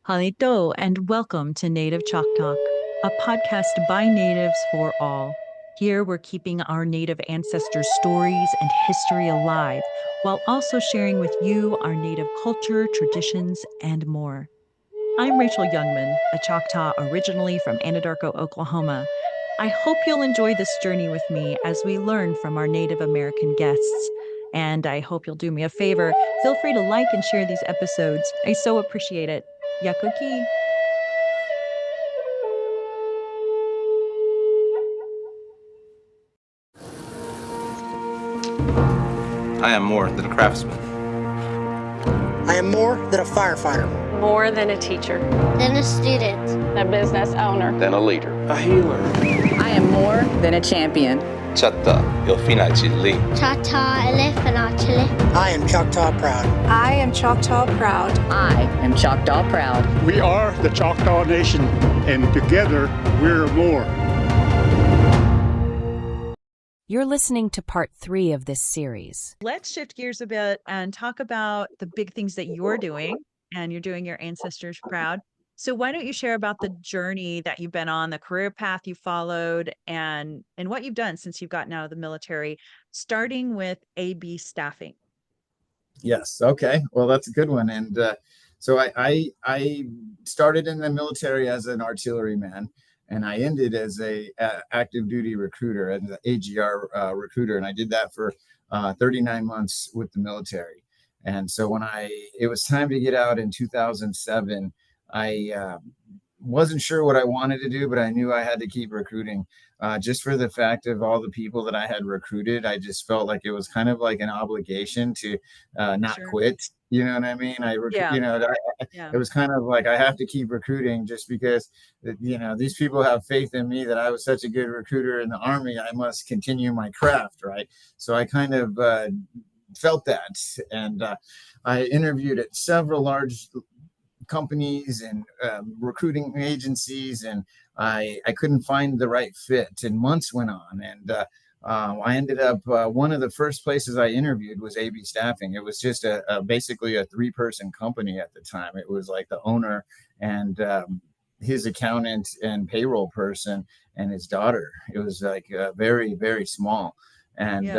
Halito, and welcome to Native Chalk Talk, a podcast by natives for all. Here we're keeping our Native ancestors' stories and history alive, while also sharing with you our Native culture, traditions, and more. I'm Rachel Youngman, a Choctaw originally from Anadarko, Oklahoma. I hope you'll enjoy this journey with me as we learn from our Native American guests. And I hope you'll do me a favor. Feel free to like and share these episodes. I so appreciate it. Yakoki. I am more than a craftsman. I am more than a firefighter. More than a teacher. Than a student. A business owner. Than a leader. A healer. I am more than a champion. Choctaw Ilfinachili. Choctaw Elefanachili. I am Choctaw proud. I am Choctaw proud. I am Choctaw proud. We are the Choctaw Nation, and together we're more. You're listening to part 3 of this series. Let's shift gears a bit and talk about the big things that you're doing, and you're doing your ancestors proud. So why don't you share about the journey that you've been on, the career path you followed, and what you've done since you've gotten out of the military, starting with AB staffing. Yes. Okay. Well, that's a good one. And so I started in the military as an artilleryman, and I ended as a active duty recruiter, as an AGR recruiter, and I did that for 39 months with the military. And so when it was time to get out in 2007, I wasn't sure what I wanted to do, but I knew I had to keep recruiting. Just for the fact of all the people that I had recruited, I just felt like it was kind of like an obligation to not quit. You know what I mean? It was kind of like I have to keep recruiting just because, these people have faith in me that I was such a good recruiter in the Army. I must continue my craft, right? So I kind of felt that. And I interviewed at several large companies and recruiting agencies, and I couldn't find the right fit, and months went on, and I ended up one of the first places I interviewed was AB Staffing. It was just basically a 3-person company at the time. It was like the owner and his accountant and payroll person and his daughter. It was like very, very small. And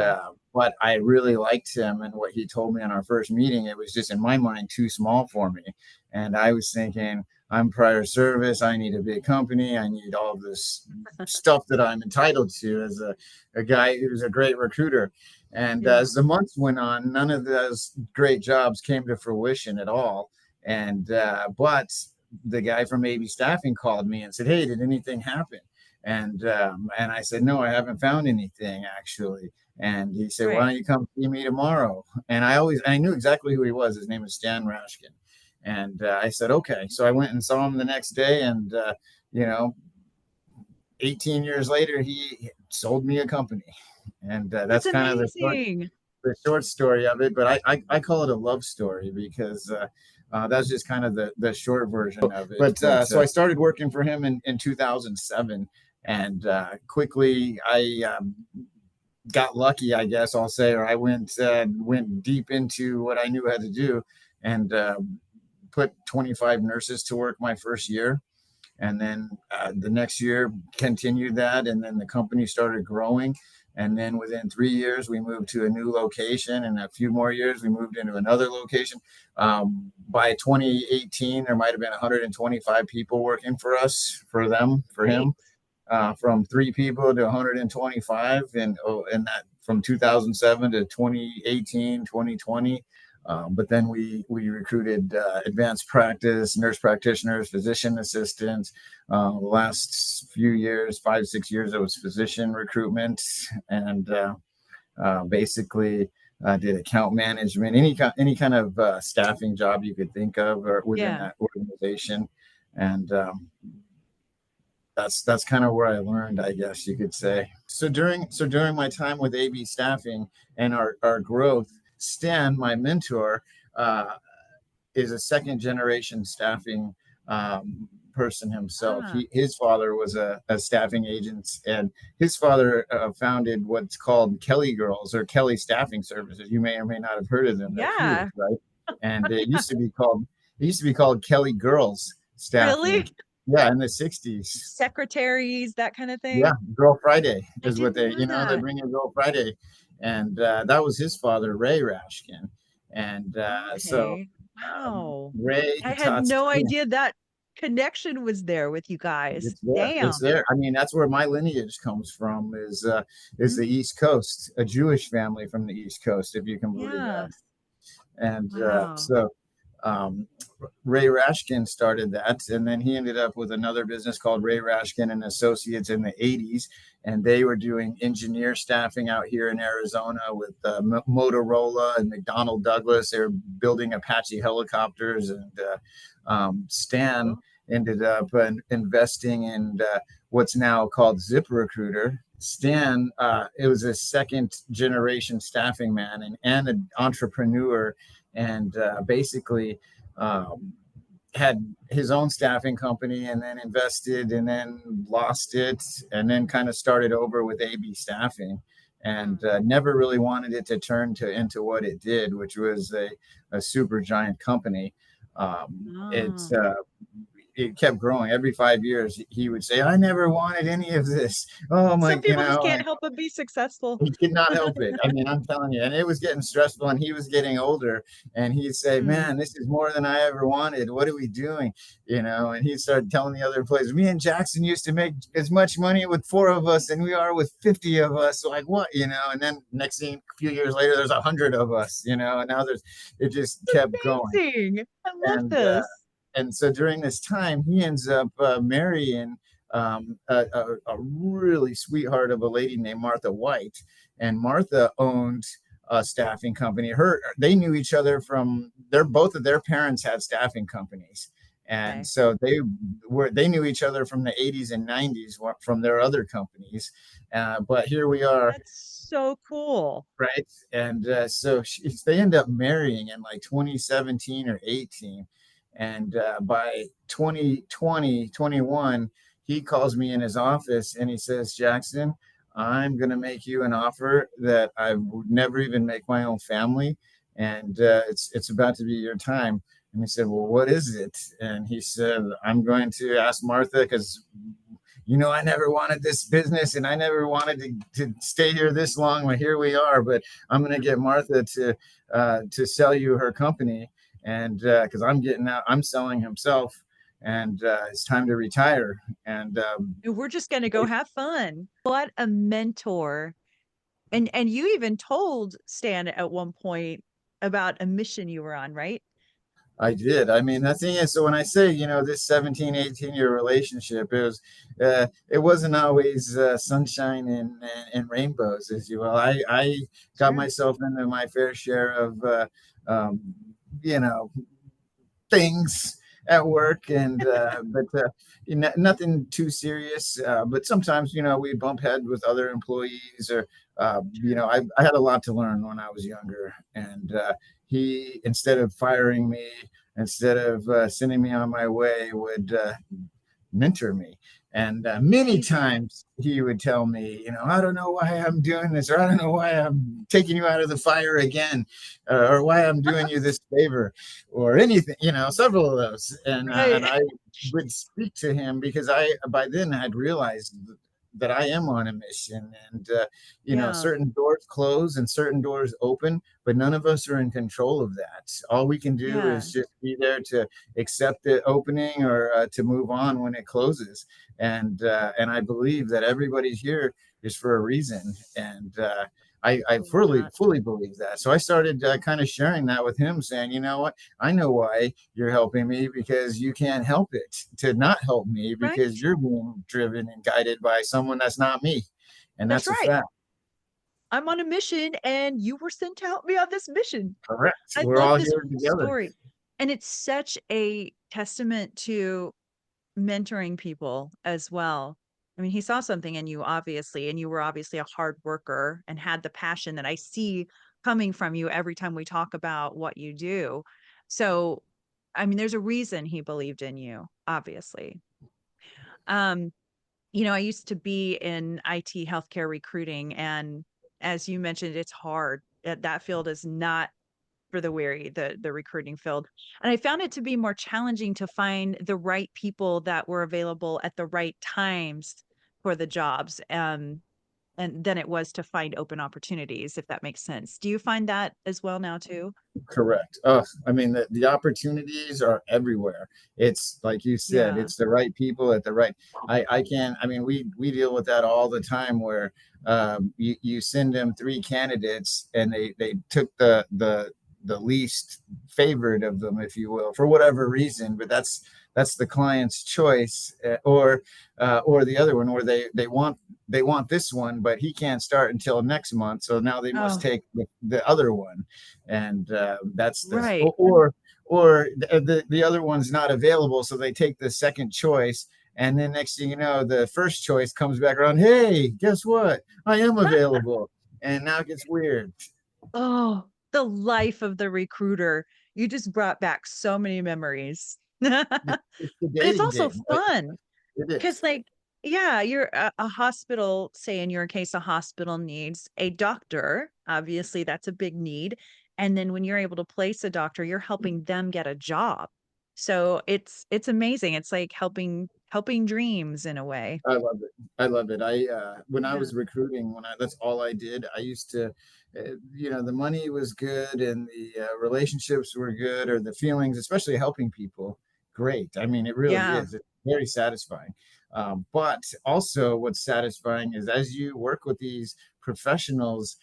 but I really liked him, and what he told me on our first meeting, it was just in my mind too small for me. And I was thinking, I'm prior service, I need a big company, I need all this stuff that I'm entitled to as a guy who's a great recruiter. And as the months went on, none of those great jobs came to fruition at all. And but the guy from AB Staffing called me and said, "Hey, did anything happen?" And I said, "No, I haven't found anything actually." And he said, "Why don't you come see me tomorrow?" And I knew exactly who he was. His name was Stan Rashkin. And I said, "Okay." So I went and saw him the next day, and 18 years later, he sold me a company. And that's kind amazing. of the short story of it. But I call it a love story because that's just kind of the short version of it. But so I started working for him in 2007, and quickly I got lucky, I guess I'll say, or I went deep into what I knew how to do, and put 25 nurses to work my first year. And then the next year continued that, and then the company started growing. And then within 3 years, we moved to a new location, and a few more years, we moved into another location. By 2018, there might have been 125 people working for him, from 3 people to 125, and that from 2007 to 2018, 2020. But then we recruited advanced practice, nurse practitioners, physician assistants. The last few years, 5-6 years, it was physician recruitment, and basically did account management, any kind of staffing job you could think of or within that organization. And that's kind of where I learned, I guess you could say. So during my time with AB Staffing and our growth, Stan, my mentor, is a second generation staffing person himself. His father was a staffing agent, and his father founded what's called Kelly Girls or Kelly Staffing Services. You may or may not have heard of them. They're huge, right? And it used to be called It used to be called Kelly Girls Staffing. Really? Yeah, in the 60s. Secretaries, that kind of Yeah, thing? Girl Friday I is what didn't they, know they that. bring in Girl Friday. And that was his father, Ray Rashkin. And so Okay. Wow. Ray I had taught, no idea that connection was there with you guys. it's there. It's Damn. there. I mean, that's where my lineage comes from is the Mhm. East Coast, a Jewish family from the East Coast, if you can believe Yeah. that. And Wow. so um, Ray Rashkin started that, and then he ended up with another business called Ray Rashkin and Associates in the 80s, and they were doing engineer staffing out here in Arizona with Motorola and McDonnell Douglas. They were building Apache helicopters, and Stan Cool. ended up investing in what's now called ZipRecruiter. Stan, it was a second generation staffing man and an entrepreneur, and basically um, had his own staffing company and then invested and then lost it and then kind of started over with AB Staffing, and never really wanted it to turn into what it did, which was a super giant company. Oh. It kept growing. Every 5 years he would say, I never wanted any of this. Oh my, Some people just can't help but be successful. he could not help it. I mean, I'm telling you, and it was getting stressful, and he was getting older, and he'd say, Mm. "Man, this is more than I ever wanted. What are we doing?" And he started telling the other employees, "Me and Jackson used to make as much money with 4 of us than we are with 50 of us. Like what, And then next thing, a few years later, there's 100 of us, and now it just kept going, Amazing. I love and this. so during this time, he ends up marrying a really sweetheart of a lady named Martha White, and Martha owned a staffing company. They knew each other from both of their parents had staffing companies, and Okay. so they knew each other from the 80s and 90s from their other companies. But here we are, That's so cool. right? And they end up marrying in like 2017 or 18. And by 2020, 21, he calls me in his office and he says, Jackson, I'm going to make you an offer that I would never even make my own family. And it's about to be your time. And he said, well, what is it? And he said, I'm going to ask Martha because I never wanted this business and I never wanted to stay here this long. Well, here we are, but I'm going to get Martha to sell you her company. And because I'm selling himself, and it's time to retire. And We're just going to go have fun. What a mentor. And you even told Stan at one point about a mission you were on, right? I did. I mean, the thing is, so when I say, this 17, 18-year relationship, it wasn't always sunshine and rainbows, as you will. I got Sure. myself into my fair share of, um, you know, things at work, and nothing too serious. But sometimes, we bump head with other employees, or I had a lot to learn when I was younger, and he, instead of firing me, instead of sending me on my way, would mentor me. And many Amazing. times he would tell me, I don't know why I'm doing this, or I don't know why I'm taking you out of the fire again, or why I'm doing you this favor, or anything, several of those. And Right. I would speak to him because I, by then, had realized that I am on a mission, and Yeah. certain doors close and certain doors open, but none of us are in control of that. All we can do Yeah. is just be there to accept the opening, or to move on when it closes. And I believe that everybody here is for a reason, and I Love fully that. fully believe that. So I started kind of sharing that with him, saying, you know what, I know why you're helping me, because you can't help it to not help me, because Right. you're being driven and guided by someone that's not me, and That's that's a right. fact. I'm on a mission and you were sent to help me on this mission. Correct. I We're love all this here whole together. story. And it's such a testament to mentoring people as well. I mean, he saw something in you, obviously, and you were obviously a hard worker and had the passion that I see coming from you every time we talk about what you do. So, I mean, there's a reason he believed in you, obviously. Um, I used to be in IT healthcare recruiting, and as you mentioned, it's hard. That field is not for the weary, the recruiting field. And I found it to be more challenging to find the right people that were available at the right times for the jobs. And than it was to find open opportunities, if that makes sense. Do you find that as well now too? Correct. I mean, the opportunities are everywhere. It's like you said, Yeah. it's the right people at the right. I can't. I mean, we deal with that all the time where you send them three candidates and they took the least favored of them, if you will, for whatever reason. But that's the client's choice, or the other one where they want this one, but he can't start until next month, so now they must Oh, take the other one, and that's the right. or the other one's not available, so they take the second choice, and then next thing you know, the first choice comes back around. Hey, guess what? I am available, and now it gets weird. Oh, the life of the recruiter. You just brought back so many memories. But It's the it's dating also game. fun It because, is. like, yeah, you're a hospital, say in your case, a hospital needs a doctor. Obviously, that's a big need. And then when you're able to place a doctor, you're helping them get a job. So it's amazing. It's like helping dreams in a way. I love it. I love it. I when I Yeah. was recruiting, when I that's all I did. I used to, the money was good and the relationships were good, or the feelings, especially helping people. Great. I mean, it really Yeah. is. It's very satisfying. But also, what's satisfying is as you work with these professionals,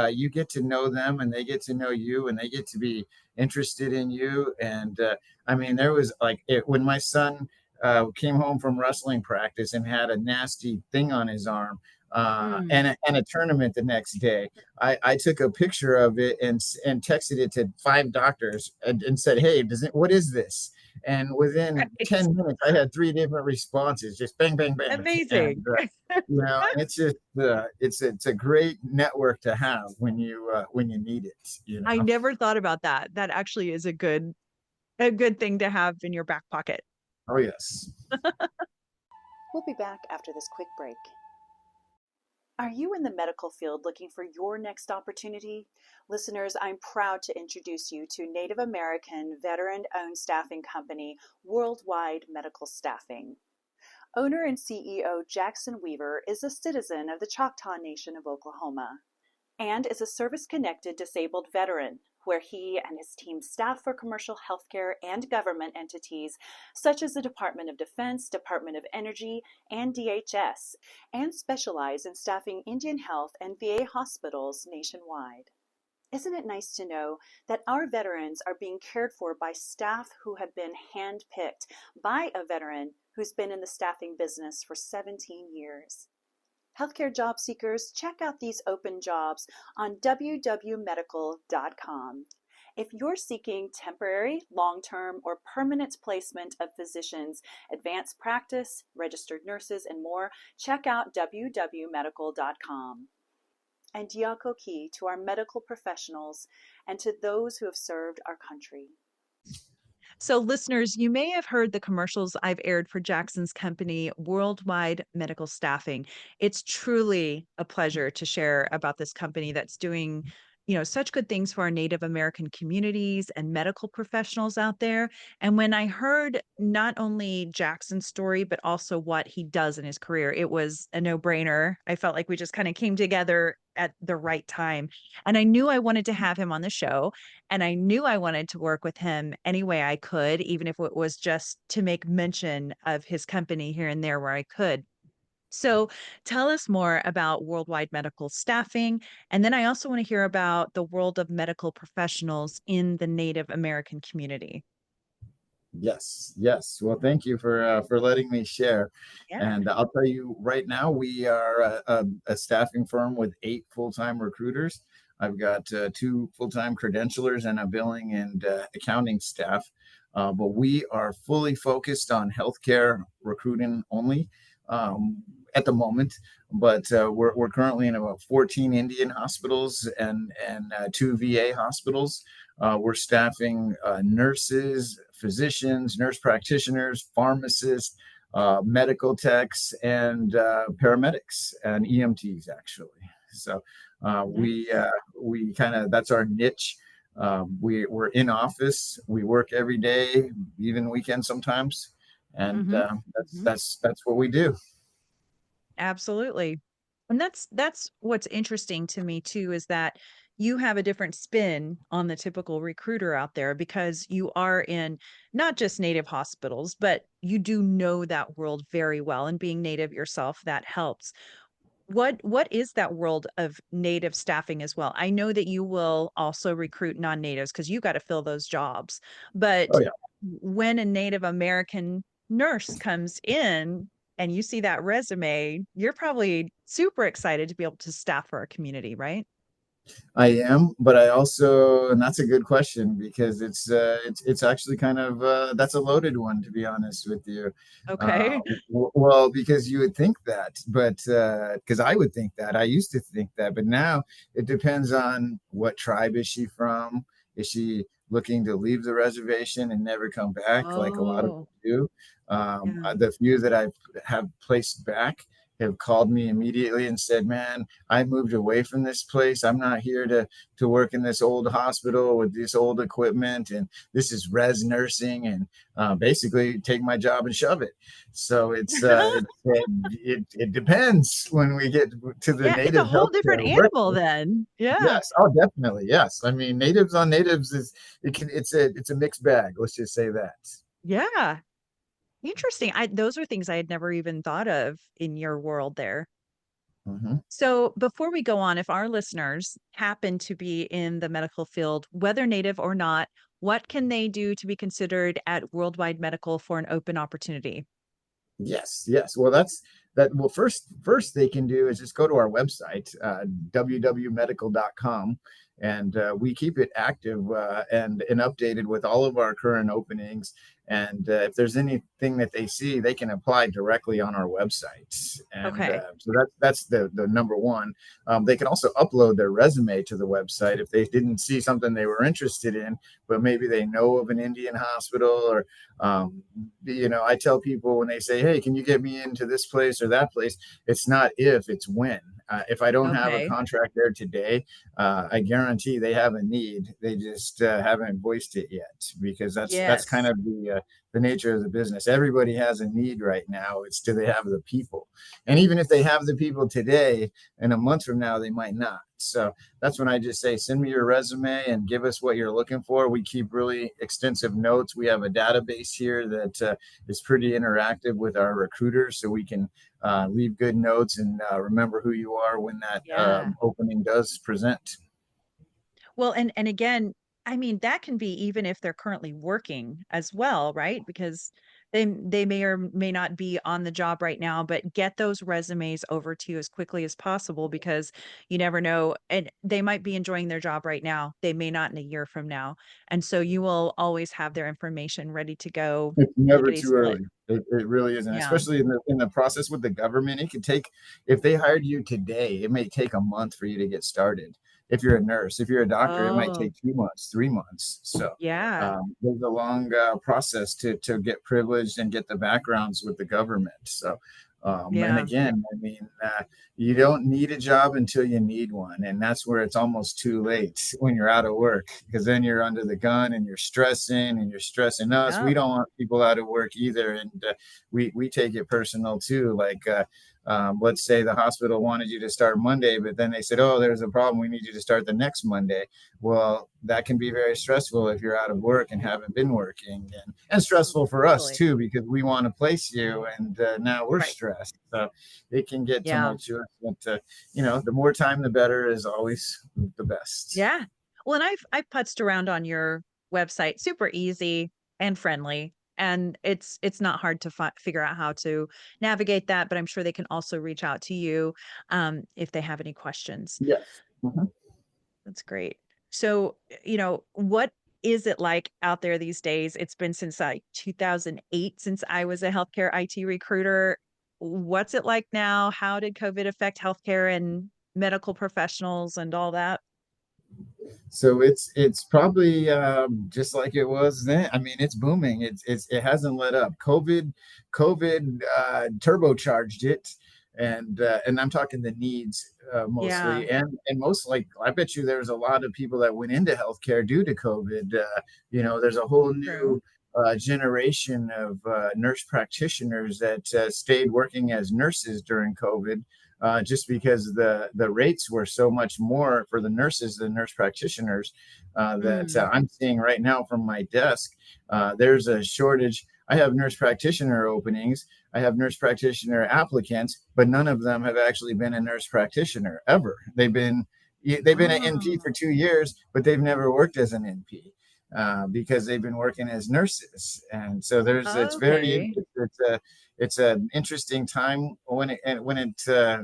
you get to know them, and they get to know you, and they get to be interested in you. And I mean, there was like when my son came home from wrestling practice and had a nasty thing on his arm, Mm. and a tournament the next day. I took a picture of it and texted it to five doctors and said, "Hey, what is this?" And within Right. 10 minutes, I had three different responses, just bang, bang, bang. Amazing. And and it's just it's a great network to have when you need it. I never thought about that. That actually is a good thing to have in your back pocket. Oh yes. We'll be back after this quick break. Are you in the medical field looking for your next opportunity? Listeners, I'm proud to introduce you to Native American veteran-owned staffing company, Worldwide Medical Staffing. Owner and CEO Jackson Weaver is a citizen of the Choctaw Nation of Oklahoma and is a service-connected disabled veteran, where he and his team staff for commercial healthcare and government entities such as the Department of Defense, Department of Energy, and DHS, and specialize in staffing Indian Health and VA hospitals nationwide. Isn't it nice to know that our veterans are being cared for by staff who have been handpicked by a veteran who's been in the staffing business for 17 years? Healthcare job seekers, check out these open jobs on www.medical.com. If you're seeking temporary, long-term, or permanent placement of physicians, advanced practice, registered nurses, and more, check out www.medical.com. And Diakoki to our medical professionals and to those who have served our country. So, listeners, you may have heard the commercials I've aired for Jackson's company, Worldwide Medical Staffing. It's truly a pleasure to share about this company that's doing, such good things for our Native American communities and medical professionals out there. And when I heard not only Jackson's story, but also what he does in his career, it was a no-brainer. I felt like we just kind of came together at the right time. And I knew I wanted to have him on the show. And I knew I wanted to work with him any way I could, even if it was just to make mention of his company here and there where I could. So tell us more about Worldwide Medical Staffing. And then I also want to hear about the world of medical professionals in the Native American community. Yes, yes. Well, thank you for letting me share. Yeah. And I'll tell you right now, we are a staffing firm with 8 full-time recruiters. I've got 2 full-time credentialers and a billing and accounting staff. But we are fully focused on healthcare recruiting only at the moment. But we're currently in about 14 Indian hospitals and 2 VA hospitals. We're staffing nurses, physicians, nurse practitioners, pharmacists, medical techs, and paramedics and EMTs actually. So we kind of that's our niche. We're in office. We work every day, even weekends sometimes, and Mm-hmm. that's what we do. Absolutely. And that's what's interesting to me too, is that you have a different spin on the typical recruiter out there because you are in not just Native hospitals, but you do know that world very well. And being Native yourself, that helps. What is that world of Native staffing as well? I know that you will also recruit non-natives because you got to fill those jobs. Oh But yeah. when a Native American nurse comes in and you see that resume, you're probably super excited to be able to staff for our community, right? I am, but I also, and that's a good question because it's actually kind of that's a loaded one to be honest with you. Okay. Well, because you would think that, but because I would think that, I used to think that, but now it depends on what tribe is she from. Is she looking to leave the reservation and never come back, like a lot of Oh, them do? yeah. The few that I have placed back have called me immediately and said, "Man, I moved away from this place. I'm not here to work in this old hospital with this old equipment, and this is res nursing, and basically take my job and shove it." So it depends when we get to the Yeah, it's a native whole different healthcare work. animal then. Yeah. Yes, oh, definitely, yes. I mean, natives on natives is it's a mixed bag. Let's just say that. Yeah. Interesting. Those are things I had never even thought of in your world there. Mhm. So, before we go on, if our listeners happen to be in the medical field, whether native or not, what can they do to be considered at Worldwide Medical for an open opportunity? Yes, yes. Well, that's that. Well, first they can do is just go to our website, www.medical.com, and we keep it active and updated with all of our current openings. And if there's anything that they see, they can apply directly on our website. And Okay. so that's the number one. They can also upload their resume to the website if they didn't see something they were interested in, but maybe they know of an Indian hospital or um, I tell people when they say, "Hey, can you get me into this place or that place?" It's not if, it's when. If I don't have a Okay. contract there today, I guarantee they have a need. They just haven't voiced it yet because that's kind Yes. of the nature of the business. Everybody has a need right now. It's do they have the people? And even if they have the people today, in a month from now, they might not. So that's when I just say, send me your resume and give us what you're looking for. We keep really extensive notes. We have a database here that is pretty interactive with our recruiters, so we can leave good notes and remember who you are when that Yeah. opening does present. Well, and again, I mean, that can be even if they're currently working as well, right? Because they may or may not be on the job right now, but get those resumes over to you as quickly as possible because you never know. And they might be enjoying their job right now. They may not in a year from now. And so you will always have their information ready to go, It's never lickety too split. early. It really isn't, Yeah. especially in the process with the government. It could take, if they hired you today, it may take a month for you to get started. If you're a nurse, if you're a doctor, it might Oh, take 2 months, 3 months. So yeah. there's a long process to get privileged and get the backgrounds with the government. So, and Yeah. again, I mean, you don't need a job until you need one, and that's where it's almost too late when you're out of work because then you're under the gun and you're stressing us. We Yep. don't want people out of work either, and we take it personal too. Like let's say the hospital wanted you to start Monday, but then they said, "Oh, there's a problem. We need you to start the next Monday." Well, that can be very stressful if you're out of work and haven't been working, and stressful for us Totally. too because we want to place you, and now we're Right. stressed. So it can get Yeah. tumultuous, but the more time, the better is always the best. Yeah. Well, and I've putzed around on your website, super easy and friendly. And it's not hard to figure out how to navigate that, but I'm sure they can also reach out to you if they have any questions. Yes. Mhm. That's great. So, what is it like out there these days? It's been since like 2008 since I was a healthcare IT recruiter. What's it like now? How did COVID affect healthcare and medical professionals and all that? So it's probably just like it was then. I mean, it's booming. It hasn't let up. COVID turbocharged it. and I'm talking the needs Yeah. mostly, and most, like, I bet you there's a lot of people that went into healthcare due to COVID. There's a whole True. new generation of nurse practitioners that stayed working as nurses during COVID, just because the rates were so much more for the nurses than nurse practitioners, that Mm. I'm seeing right now from my desk. There's a shortage. I have nurse practitioner openings. I have nurse practitioner applicants, but none of them have actually been a nurse practitioner ever. They've been an NP Oh, for 2 years, but they've never worked as an NP, because they've been working as nurses. And so okay. it's an interesting time when it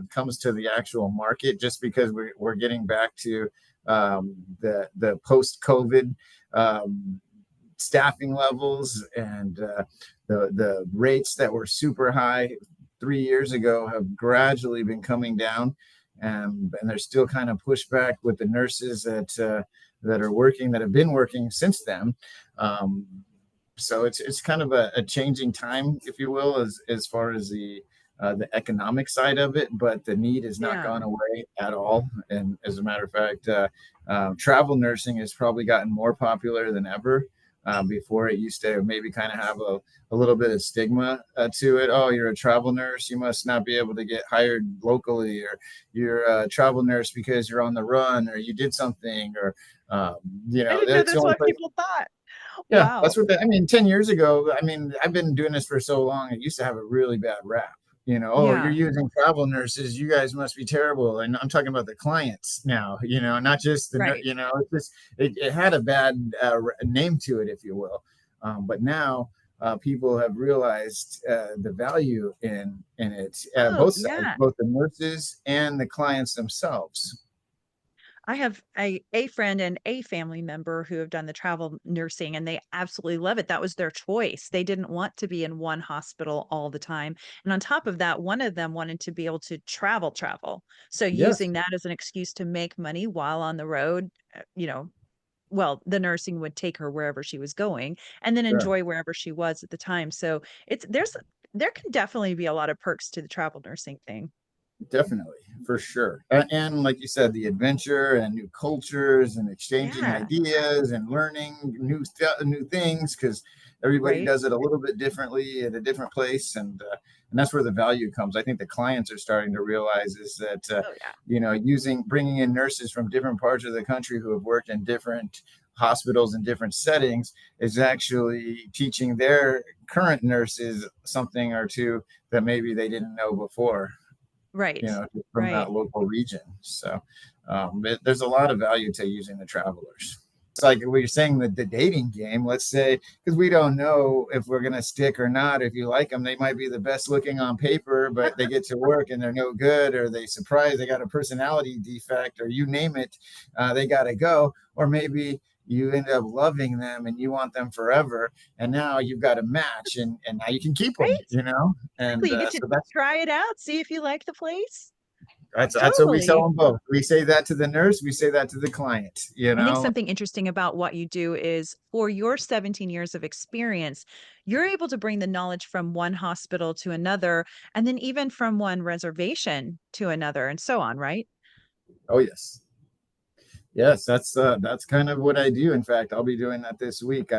comes to the actual market, just because we're getting back to the post COVID um, staffing levels, and the rates that were super high 3 years ago have gradually been coming down, and there's still kind of pushback with the nurses that are working, that have been working since then. Um, so it's kind of a changing time, if you will, as far as the economic side of it, but the need has not Yeah. gone away at all. And as a matter of fact, travel nursing has probably gotten more popular than ever. Before, it used to maybe kind of have a little bit of stigma to it. Oh, you're a travel nurse, you must not be able to get hired locally, or you're a travel nurse because you're on the run, or you did something, or um, I didn't know that's the that's only what place. people thought. Yeah, Wow. that's what I mean. 10 years ago, I mean, I've been doing this for so long, it used to have a really bad rap. Oh, you're Yeah. using travel nurses, you guys must be terrible. And I'm talking about the clients now, not just Right. it's just, it had a bad name to it, if you will. But now people have realized the value in it, Oh, both sides, yeah. both the nurses and the clients themselves. I have a friend and a family member who have done the travel nursing and they absolutely love it. That was their choice. They didn't want to be in one hospital all the time. And on top of that, one of them wanted to be able to travel. So Yes, using that as an excuse to make money while on the road, well, the nursing would take her wherever she was going and then sure. enjoy wherever she was at the time. So there can definitely be a lot of perks to the travel nursing thing. Definitely, for sure. And like you said, the adventure and new cultures and exchanging Yeah. ideas and learning new things, because everybody Right. does it a little bit differently at a different place, and that's where the value comes. I think the clients are starting to realize is that Oh yeah. bringing in nurses from different parts of the country who have worked in different hospitals and different settings is actually teaching their current nurses something or two that maybe they didn't know before, Right. just from that Right. local region. So there's a lot of value to using the travelers. It's like we are saying, the dating game, let's say, because we don't know if we're going to stick or not. If you like them, they might be the best looking on paper, but they get to work and they're no good, or they got a personality defect, or you name it, they got to go. Or maybe you end up loving them and you want them forever, and now you've got a match, and now you can keep them, Right? and Exactly, you get to so that's try it out, see if you like the place. that's what we tell Totally. them both. We say that to the nurse, we say that to the client, I think something interesting about what you do is for your 17 years of experience, you're able to bring the knowledge from one hospital to another, and then even from one reservation to another, and so on, right? Oh yes. Yes, that's kind of what I do. In fact, I'll be doing that this week.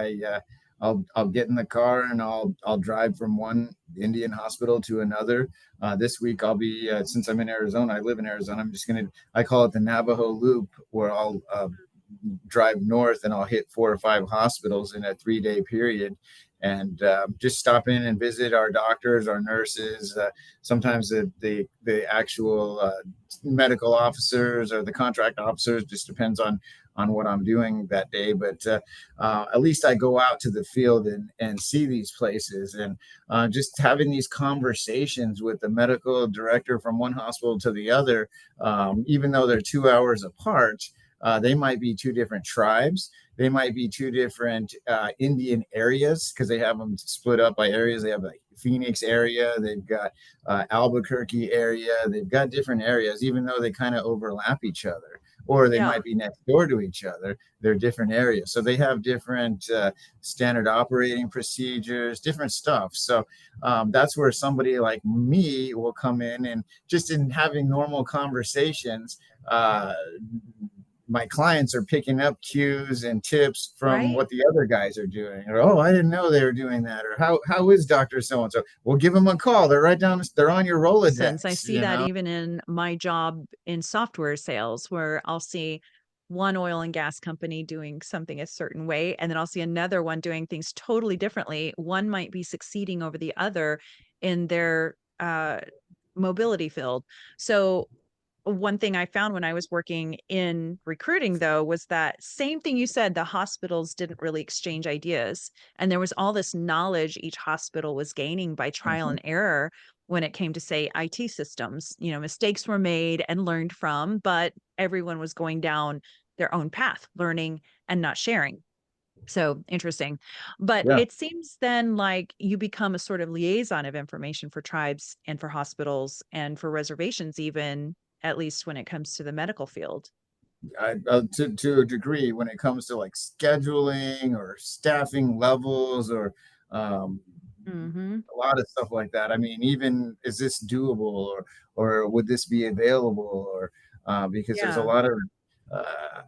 I'll get in the car and I'll drive from one Indian hospital to another. This week I'll be, since I'm in Arizona, I live in Arizona. I call it the Navajo Loop, where I'll drive north and I'll hit 4 or 5 hospitals in a 3-day period, and just stop in and visit our doctors, our nurses, sometimes the actual medical officers or the contract officers. Just depends on what I'm doing that day. But at least I go out to the field and see these places, and just having these conversations with the medical director from one hospital to the other, even though they're 2 hours apart. They might be two different tribes. They might be two different Indian areas, because they have them split up by areas. They have like Phoenix area, they've got Albuquerque area, they've got different areas, even though they kind of overlap each other, or they Yeah. might be next door to each other. They're different areas. So they have different standard operating procedures, different stuff. So that's where somebody like me will come in, and just in having normal conversations, my clients are picking up cues and tips from Right. what the other guys are doing. Or, oh, I didn't know they were doing that. Or how is Dr. So-and-so? We'll give them a call. They're right down, they're on your Since I Rolodex, see that even in my job in software sales, where I'll see one oil and gas company doing something a certain way, and then I'll see another one doing things totally differently. One might be succeeding over the other in their mobility field. So one thing I found when I was working in recruiting, though, was that same thing you said, the hospitals didn't really exchange ideas. And there was all this knowledge each hospital was gaining by trial and error when it came to, say, IT systems. You know, mistakes were made and learned from, but everyone was going down their own path, learning and not sharing. So interesting. But Yeah. it seems then like you become a sort of liaison of information for tribes and for hospitals and for reservations, even at least when it comes to the medical field. To a degree, when it comes to like scheduling or staffing levels, or um, Hmm. a lot of stuff like that. I mean, even is this doable, or would this be available, or because there's a Yeah. lot of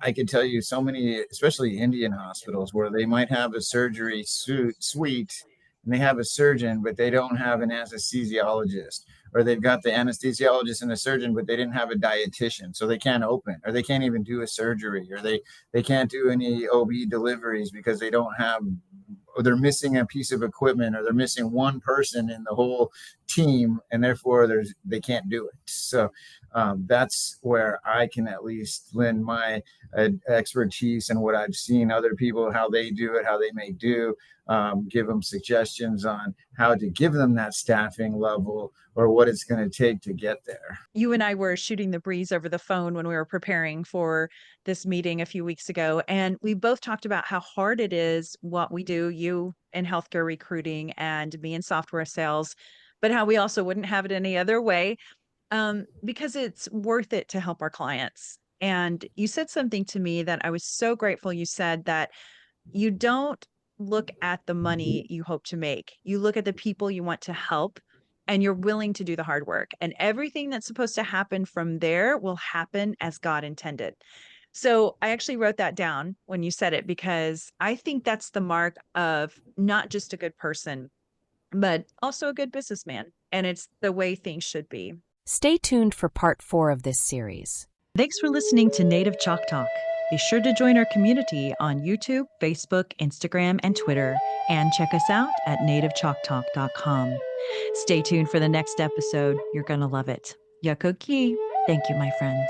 I can tell you so many, especially Indian hospitals, where they might have a surgery suite and they have a surgeon, but they don't have an anesthesiologist, or they've got the anesthesiologist and the surgeon, but they didn't have a dietitian, so they can't open, or they can't even do a surgery, or they can't do any OB deliveries because they don't have, or they're missing a piece of equipment, or they're missing one person in the whole team, and therefore they can't do it. So that's where I can at least lend my expertise and what I've seen other people, how they do it, how they may do, give them suggestions on how to give them that staffing level, or what it's going to take to get there. You and I were shooting the breeze over the phone when we were preparing for this meeting a few weeks ago, and we both talked about how hard it is what we do, you in healthcare recruiting and me in software sales, but how we also wouldn't have it any other way, because it's worth it to help our clients. And you said something to me that I was so grateful. You said that you don't look at the money you hope to make. You look at the people you want to help, and you're willing to do the hard work. And everything that's supposed to happen from there will happen as God intended. So I actually wrote that down when you said it, because I think that's the mark of not just a good person, but also a good businessman. And it's the way things should be. Stay tuned for part 4 of this series. Thanks for listening to Native Chalk Talk. Be sure to join our community on YouTube, Facebook, Instagram, and Twitter, and check us out at nativechalktalk.com. Stay tuned for the next episode. You're going to love it. Yakoki. Thank you, my friends.